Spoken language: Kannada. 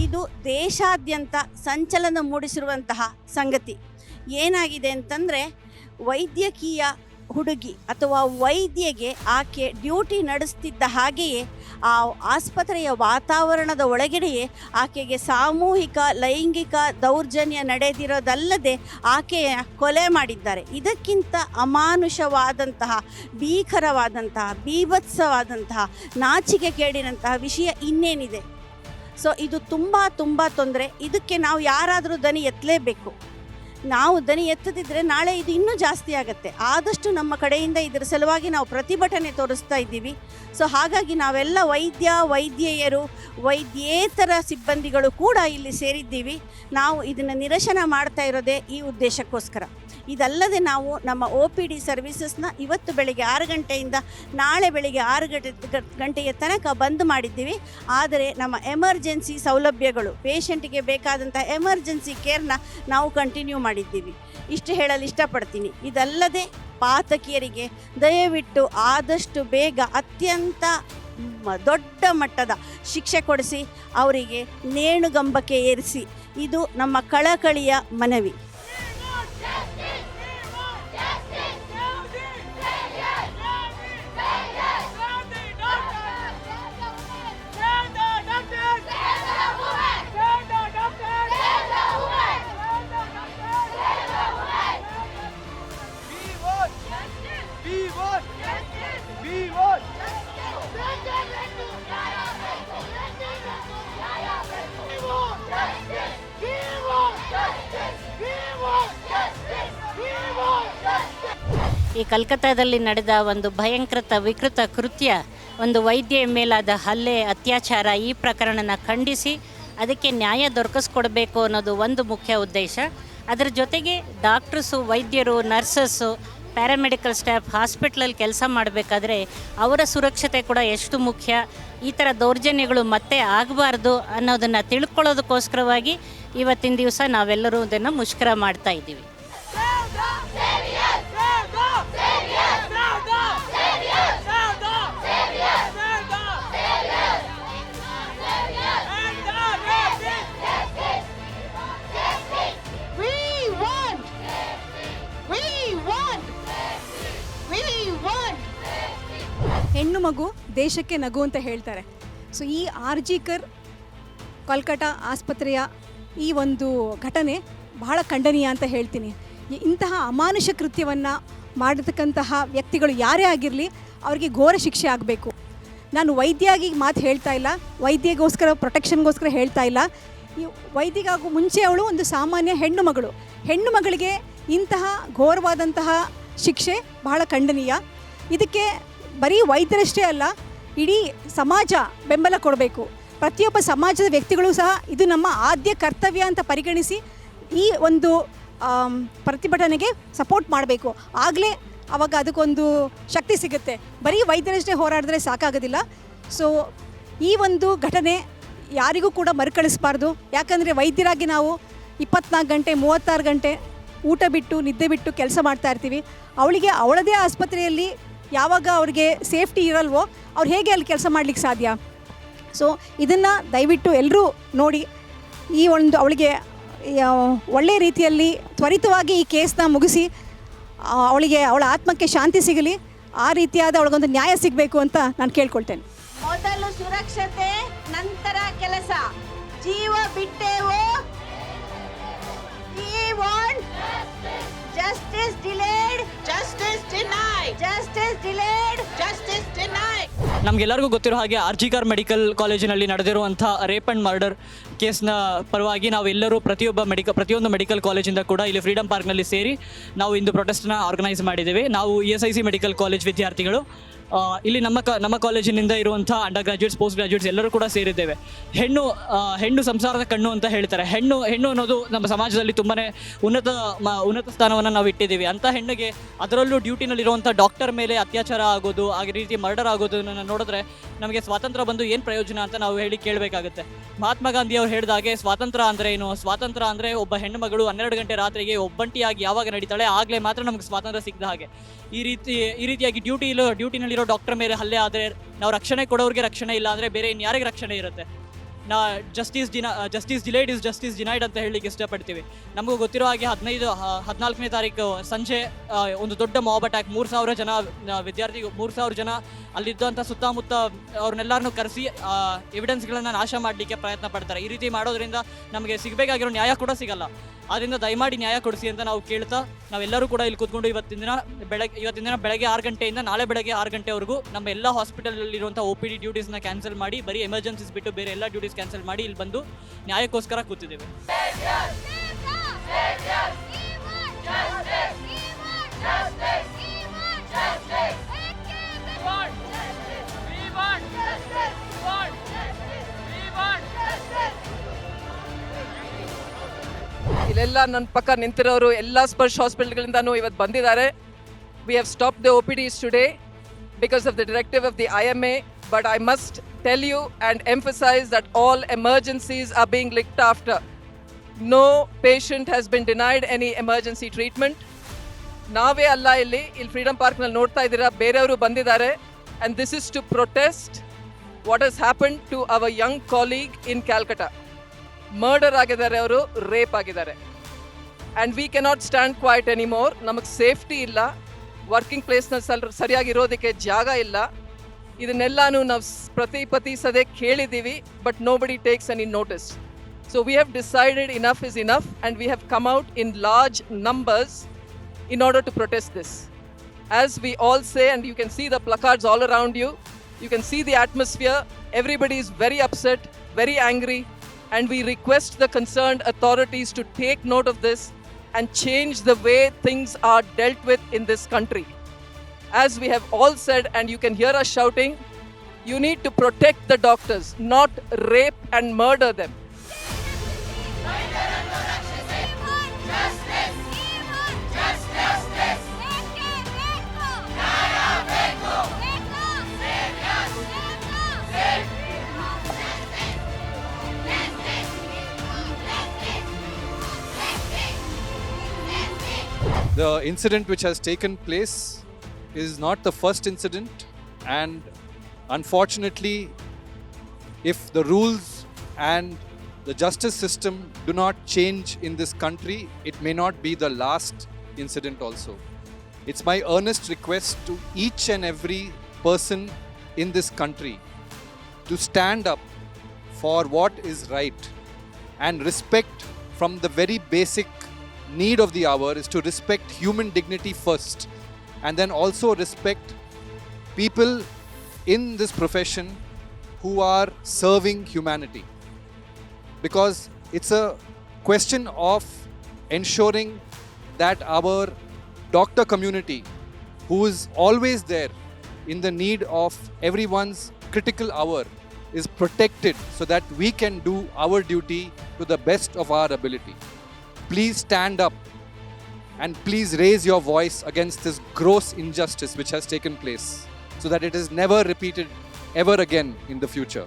ಇದು ದೇಶಾದ್ಯಂತ ಸಂಚಲನ ಮೂಡಿಸಿರುವಂತಹ ಸಂಗತಿ. ಏನಾಗಿದೆ ಅಂತಂದರೆ, ವೈದ್ಯಕೀಯ ಹುಡುಗಿ ಅಥವಾ ವೈದ್ಯಗೆ ಆಕೆ ಡ್ಯೂಟಿ ನಡೆಸ್ತಿದ್ದ ಹಾಗೆಯೇ ಆ ಆಸ್ಪತ್ರೆಯ ವಾತಾವರಣದ ಒಳಗಡೆಯೇ ಆಕೆಗೆ ಸಾಮೂಹಿಕ ಲೈಂಗಿಕ ದೌರ್ಜನ್ಯ ನಡೆದಿರೋದಲ್ಲದೆ ಆಕೆಯ ಕೊಲೆ ಮಾಡಿದ್ದಾರೆ. ಇದಕ್ಕಿಂತ ಅಮಾನುಷವಾದಂತಹ, ಭೀಕರವಾದಂತಹ, ಬೀಭತ್ಸವಾದಂತಹ, ನಾಚಿಕೆ ಕೇಡಿನಂತಹ ವಿಷಯ ಇನ್ನೇನಿದೆ? ಸೊ ಇದು ತುಂಬ ತೊಂದರೆ. ಇದಕ್ಕೆ ನಾವು ಯಾರಾದರೂ ದನಿ ಎತ್ತಲೇಬೇಕು. ನಾವು ದನಿ ಎತ್ತದಿದ್ದರೆ ನಾಳೆ ಇದು ಇನ್ನೂ ಜಾಸ್ತಿ ಆಗುತ್ತೆ. ಆದಷ್ಟು ನಮ್ಮ ಕಡೆಯಿಂದ ಇದರ ಸಲುವಾಗಿ ನಾವು ಪ್ರತಿಭಟನೆ ತೋರಿಸ್ತಾ ಇದ್ದೀವಿ. ಸೊ ಹಾಗಾಗಿ ನಾವೆಲ್ಲ ವೈದ್ಯೆಯರು, ವೈದ್ಯೇತರ ಸಿಬ್ಬಂದಿಗಳು ಕೂಡ ಇಲ್ಲಿ ಸೇರಿದ್ದೀವಿ. ನಾವು ಇದನ್ನು ನಿರಸನ ಮಾಡ್ತಾ ಇರೋದೇ ಈ ಉದ್ದೇಶಕ್ಕೋಸ್ಕರ. ಇದಲ್ಲದೆ ನಾವು ನಮ್ಮ OPD ಸರ್ವಿಸಸ್ನ ಇವತ್ತು ಬೆಳಗ್ಗೆ 6 ಗಂಟೆಯಿಂದ ನಾಳೆ ಬೆಳಗ್ಗೆ 6 ಗಂಟೆಯ ತನಕ ಬಂದ್ ಮಾಡಿದ್ದೀವಿ. ಆದರೆ ನಮ್ಮ ಎಮರ್ಜೆನ್ಸಿ ಸೌಲಭ್ಯಗಳು, ಪೇಷಂಟಿಗೆ ಬೇಕಾದಂಥ ಎಮರ್ಜೆನ್ಸಿ ಕೇರ್ನ ನಾವು ಕಂಟಿನ್ಯೂ ಮಾಡಿದ್ದೀವಿ. ಇಷ್ಟು ಹೇಳಲು ಇಷ್ಟಪಡ್ತೀನಿ. ಇದಲ್ಲದೆ ಪಾತಕಿಯರಿಗೆ ದಯವಿಟ್ಟು ಆದಷ್ಟು ಬೇಗ ಅತ್ಯಂತ ದೊಡ್ಡ ಮಟ್ಟದ ಶಿಕ್ಷೆ ಕೊಡಿಸಿ ಅವರಿಗೆ ನೇಣುಗಂಬಕ್ಕೆ ಏರಿಸಿ. ಇದು ನಮ್ಮ ಕಳಕಳಿಯ ಮನವಿ. ಈ ಕಲ್ಕತ್ತಾದಲ್ಲಿ ನಡೆದ ಒಂದು ಭಯಂಕರ ವಿಕೃತ ಕೃತ್ಯ, ಒಂದು ವೈದ್ಯೆಯ ಮೇಲಾದ ಹಲ್ಲೆ, ಅತ್ಯಾಚಾರ, ಈ ಪ್ರಕರಣನ ಖಂಡಿಸಿ ಅದಕ್ಕೆ ನ್ಯಾಯ ದೊರಕಿಸ್ಕೊಡ್ಬೇಕು ಅನ್ನೋದು ಒಂದು ಮುಖ್ಯ ಉದ್ದೇಶ. ಅದರ ಜೊತೆಗೆ ಡಾಕ್ಟರ್ಸು, ವೈದ್ಯರು, ನರ್ಸಸ್ಸು, ಪ್ಯಾರಾಮೆಡಿಕಲ್ ಸ್ಟಾಫ್ ಹಾಸ್ಪಿಟ್ಲಲ್ಲಿ ಕೆಲಸ ಮಾಡಬೇಕಾದ್ರೆ ಅವರ ಸುರಕ್ಷತೆ ಕೂಡ ಎಷ್ಟು ಮುಖ್ಯ, ಈ ಥರ ದೌರ್ಜನ್ಯಗಳು ಮತ್ತೆ ಆಗಬಾರ್ದು ಅನ್ನೋದನ್ನು ತಿಳ್ಕೊಳ್ಳೋದಕ್ಕೋಸ್ಕರವಾಗಿ ಇವತ್ತಿನ ದಿವಸ ನಾವೆಲ್ಲರೂ ಅದನ್ನು ಮುಷ್ಕರ ಮಾಡ್ತಾ ಇದ್ದೀವಿ. ಹೆಣ್ಣು ಮಗು ದೇಶಕ್ಕೆ ನಗು ಅಂತ ಹೇಳ್ತಾರೆ. ಸೊ ಈ ಆರ್ಜಿಕರ್ ಕಲ್ಕಟ್ಟ ಆಸ್ಪತ್ರೆಯ ಈ ಒಂದು ಘಟನೆ ಬಹಳ ಖಂಡನೀಯ ಅಂತ ಹೇಳ್ತೀನಿ. ಇಂತಹ ಅಮಾನುಷ ಕೃತ್ಯವನ್ನು ಮಾಡತಕ್ಕಂತಹ ವ್ಯಕ್ತಿಗಳು ಯಾರೇ ಆಗಿರಲಿ ಅವರಿಗೆ ಘೋರ ಶಿಕ್ಷೆ ಆಗಬೇಕು. ನಾನು ವೈದ್ಯಾಗಿ ಮಾತು ಹೇಳ್ತಾ ಇಲ್ಲ, ವೈದ್ಯಗೋಸ್ಕರ ಪ್ರೊಟೆಕ್ಷನ್ಗೋಸ್ಕರ ಹೇಳ್ತಾ ಇಲ್ಲ. ಈ ವೈದ್ಯಗಾಗೂ ಮುಂಚೆ ಅವಳು ಒಂದು ಸಾಮಾನ್ಯ ಹೆಣ್ಣು ಮಗಳು. ಹೆಣ್ಣು ಮಗಳಿಗೆ ಇಂತಹ ಘೋರವಾದಂತಹ ಶಿಕ್ಷೆ ಬಹಳ ಖಂಡನೀಯ. ಇದಕ್ಕೆ ಬರೀ ವೈದ್ಯರಷ್ಟೇ ಅಲ್ಲ, ಇಡೀ ಸಮಾಜ ಬೆಂಬಲ ಕೊಡಬೇಕು. ಪ್ರತಿಯೊಬ್ಬ ಸಮಾಜದ ವ್ಯಕ್ತಿಗಳು ಸಹ ಇದು ನಮ್ಮ ಆದ್ಯ ಕರ್ತವ್ಯ ಅಂತ ಪರಿಗಣಿಸಿ ಈ ಒಂದು ಪ್ರತಿಭಟನೆಗೆ ಸಪೋರ್ಟ್ ಮಾಡಬೇಕು. ಆಗಲೇ ಆವಾಗ ಅದಕ್ಕೊಂದು ಶಕ್ತಿ ಸಿಗುತ್ತೆ. ಬರೀ ವೈದ್ಯರಷ್ಟೇ ಹೋರಾಡಿದ್ರೆ ಸಾಕಾಗೋದಿಲ್ಲ. ಸೊ ಈ ಒಂದು ಘಟನೆ ಯಾರಿಗೂ ಕೂಡ ಮರುಕಳಿಸಬಾರ್ದು. ಯಾಕಂದರೆ ವೈದ್ಯರಾಗಿ ನಾವು 24 ಗಂಟೆ 36 ಗಂಟೆ ಊಟ ಬಿಟ್ಟು ನಿದ್ದೆ ಬಿಟ್ಟು ಕೆಲಸ ಮಾಡ್ತಾ ಇರ್ತೀವಿ. ಅವಳಿಗೆ ಅವಳದೇ ಆಸ್ಪತ್ರೆಯಲ್ಲಿ ಯಾವಾಗ ಅವ್ರಿಗೆ ಸೇಫ್ಟಿ ಇರಲ್ವೋ ಅವ್ರು ಹೇಗೆ ಅಲ್ಲಿ ಕೆಲಸ ಮಾಡಲಿಕ್ಕೆ ಸಾಧ್ಯ? ಸೊ ಇದನ್ನು ದಯವಿಟ್ಟು ಎಲ್ಲರೂ ನೋಡಿ, ಈ ಒಂದು ಅವಳಿಗೆ ಒಳ್ಳೆಯ ರೀತಿಯಲ್ಲಿ ತ್ವರಿತವಾಗಿ ಈ ಕೇಸ್ನ ಮುಗಿಸಿ ಅವಳಿಗೆ ಅವಳ ಆತ್ಮಕ್ಕೆ ಶಾಂತಿ ಸಿಗಲಿ, ಆ ರೀತಿಯಾದ ಅವಳಿಗೊಂದು ನ್ಯಾಯ ಸಿಗಬೇಕು ಅಂತ ನಾನು ಕೇಳ್ಕೊಳ್ತೇನೆ. ಮೊದಲು ಸುರಕ್ಷತೆ, ನಂತರ ಕೆಲಸ. ಜೀವ ಬಿಟ್ಟೇವೋ, we want justice delayed, justice denied, justice delayed, justice denied. ನಮಗೆಲ್ಲರಿಗೂ ಗೊತ್ತಿರೋ ಹಾಗೆ RGKR ಮೆಡಿಕಲ್ ಕಾಲೇಜಿನಲ್ಲಿ ನಡೆದಿರುವಂಥ ರೇಪ್ ಆ್ಯಂಡ್ ಮರ್ಡರ್ ಕೇಸ್ನ ಪರವಾಗಿ ನಾವೆಲ್ಲರೂ ಪ್ರತಿಯೊಂದು ಮೆಡಿಕಲ್ ಕಾಲೇಜಿಂದ ಕೂಡ ಇಲ್ಲಿ ಫ್ರೀಡಮ್ ಪಾರ್ಕ್ನಲ್ಲಿ ಸೇರಿ ನಾವು ಇಂದು ಪ್ರೊಟೆಸ್ಟ್ನ ಆರ್ಗನೈಸ್ ಮಾಡಿದ್ದೇವೆ. ನಾವು ESIC ಮೆಡಿಕಲ್ ಕಾಲೇಜ್ ವಿದ್ಯಾರ್ಥಿಗಳು ಇಲ್ಲಿ ನಮ್ಮ ಕಾಲೇಜಿನಿಂದ ಇರುವಂಥ ಅಂಡರ್ ಗ್ರಾಜ್ಯುಯೇಟ್ಸ್, ಪೋಸ್ಟ್ ಗ್ರಾಜ್ಯುಯೇಟ್ಸ್ ಎಲ್ಲರೂ ಕೂಡ ಸೇರಿದ್ದೇವೆ. ಹೆಣ್ಣು ಸಂಸಾರದ ಕಣ್ಣು ಅಂತ ಹೇಳ್ತಾರೆ. ಹೆಣ್ಣು ಅನ್ನೋದು ನಮ್ಮ ಸಮಾಜದಲ್ಲಿ ತುಂಬಾ ಉನ್ನತ ಸ್ಥಾನವನ್ನು ನಾವು ಇಟ್ಟಿದ್ದೀವಿ. ಅಂಥ ಹೆಣ್ಣಿಗೆ, ಅದರಲ್ಲೂ ಡ್ಯೂಟಿನಲ್ಲಿರುವಂಥ ಡಾಕ್ಟರ್ ಮೇಲೆ ಅತ್ಯಾಚಾರ ಆಗೋದು, ಆ ರೀತಿ ಮರ್ಡರ್ ಆಗೋದನ್ನು ನೋಡಿದ್ರೆ ನಮಗೆ ಸ್ವಾತಂತ್ರ್ಯ ಬಂದು ಏನು ಪ್ರಯೋಜನ ಅಂತ ನಾವು ಹೇಳಿ ಕೇಳಬೇಕಾಗುತ್ತೆ. ಮಹಾತ್ಮ ಗಾಂಧಿ ಅವರು ಹೇಳಿದಾಗೆ ಸ್ವಾತಂತ್ರ್ಯ ಅಂದರೆ ಏನು? ಸ್ವಾತಂತ್ರ್ಯ ಅಂದರೆ ಒಬ್ಬ ಹೆಣ್ಣು ಮಗಳು 12 ಗಂಟೆ ರಾತ್ರಿಗೆ ಒಬ್ಬಂಟಿಯಾಗಿ ಯಾವಾಗ ನಡೀತಾಳೆ ಆಗಲೇ ಮಾತ್ರ ನಮಗೆ ಸ್ವಾತಂತ್ರ್ಯ ಸಿಕ್ಕಿದ ಹಾಗೆ. ಈ ರೀತಿಯಾಗಿ ಡ್ಯೂಟಿನಲ್ಲಿರೋ ಡಾಕ್ಟರ್ ಮೇಲೆ ಹಲ್ಲೆ ಆದರೆ ನಾವು ರಕ್ಷಣೆ ಕೊಡೋರಿಗೆ ರಕ್ಷಣೆ ಇಲ್ಲ ಅಂದರೆ ಬೇರೆ ಇನ್ಯಾರಿಗೆ ರಕ್ಷಣೆ ಇರುತ್ತೆ? Justice delayed is justice denied ಅಂತ ಹೇಳಲಿಕ್ಕೆ ಇಷ್ಟಪಡ್ತೀವಿ. ನಮಗೂ ಗೊತ್ತಿರೋ ಹಾಗೆ 14ನೇ ತಾರೀಕು ಸಂಜೆ ಒಂದು ದೊಡ್ಡ ಮಾಬ್ ಅಟ್ಯಾಕ್, 3,000 ಜನ ವಿದ್ಯಾರ್ಥಿಗಳು, 3,000 ಜನ ಅಲ್ಲಿದ್ದಂಥ ಸುತ್ತಮುತ್ತ ಅವ್ರನ್ನೆಲ್ಲರನ್ನೂ ಕರೆಸಿ ಎವಿಡೆನ್ಸ್ಗಳನ್ನು ನಾಶ ಮಾಡಲಿಕ್ಕೆ ಪ್ರಯತ್ನ ಪಡ್ತಾರೆ. ಈ ರೀತಿ ಮಾಡೋದ್ರಿಂದ ನಮಗೆ ಸಿಗಬೇಕಾಗಿರೋ ನ್ಯಾಯ ಕೂಡ ಸಿಗಲ್ಲ. ಆದ್ದರಿಂದ ದಯಮಾಡಿ ನ್ಯಾಯ ಕೊಡಿಸಿ ಅಂತ ನಾವು ಕೇಳ್ತಾ, ನಾವೆಲ್ಲರೂ ಕೂಡ ಇಲ್ಲಿ ಕೂತ್ಕೊಂಡು ಇವತ್ತಿನ ದಿನ ಬೆಳಗ್ಗೆ 6 ಗಂಟೆಯಿಂದ ನಾಳೆ ಬೆಳಗ್ಗೆ 6 ಗಂಟೆವರೆಗೂ ನಮ್ಮ ಎಲ್ಲ ಹಾಸ್ಪಿಟಲಲ್ಲಿರುವಂಥ OPD ಡ್ಯೂಟೀಸ್ನ ಕ್ಯಾನ್ಸಲ್ ಮಾಡಿ, ಬರೀ ಎಮರ್ಜೆನ್ಸೀಸ್ ಬಿಟ್ಟು ಬೇರೆ ಎಲ್ಲ ಡ್ಯೂಟೀಸ್ ಕ್ಯಾನ್ಸಲ್ ಮಾಡಿ ಇಲ್ಲಿ ಬಂದು ನ್ಯಾಯಕ್ಕೋಸ್ಕರ ಕೂತಿದ್ದೇವೆ. ಇಲ್ಲೆಲ್ಲ ನನ್ನ ಪಕ್ಕ ನಿಂತಿರೋರು ಎಲ್ಲ ಸ್ಪರ್ಶ್ ಹಾಸ್ಪಿಟಲ್ಗಳಿಂದನೂ ಇವತ್ತು ಬಂದಿದ್ದಾರೆ. We have stop the OPDs today because of the directive of the IMA, but I must tell you and emphasize that all emergencies are being looked after. No patient has been denied any emergency treatment. ನಾವೇ ಅಲ್ಲ, ಇಲ್ಲಿ ಫ್ರೀಡಮ್ ಪಾರ್ಕ್ನಲ್ಲಿ ನೋಡ್ತಾ ಇದ್ದೀರಾ ಬೇರೆಯವರು ಬಂದಿದ್ದಾರೆ. and this is to protest what has happened to our young colleague in Calcutta. Murder ಆಗಿದ್ದಾರೆ, ಅವರು ರೇಪ್ ಆಗಿದ್ದಾರೆ. And we cannot stand quiet anymore. ನಮಗೆ ಸೇಫ್ಟಿ ಇಲ್ಲ, ವರ್ಕಿಂಗ್ ಪ್ಲೇಸ್ನಲ್ಲಿ ಸರಿಯಾಗಿರೋದಕ್ಕೆ ಜಾಗ ಇಲ್ಲ. ಇದನ್ನೆಲ್ಲನೂ ನಾವು ಪ್ರತಿ ಸದೇ ಕೇಳಿದ್ದೀವಿ, but nobody takes any notice. So we have decided enough is enough and we have come out in large numbers in order to protest this. As we all say, and you can see the placards all around you, you can see the atmosphere, everybody is very upset, very angry, and we request the concerned authorities to take note of this and change the way things are dealt with in this country. As we have all said, and you can hear us shouting, you need to protect the doctors, not rape and murder them. The incident which has taken place is not the first incident, and unfortunately, if the rules and the justice system do not change in this country, it may not be the last incident also. It's my earnest request to each and every person in this country to stand up for what is right and respect from the very basic need of the hour is to respect human dignity first, and then also respect people in this profession who are serving humanity, because it's a question of ensuring that our doctor community, who is always there in the need of everyone's critical hour, is protected so that we can do our duty to the best of our ability. Please stand up and please raise your voice against this gross injustice which has taken place, so that it is never repeated ever again in the future.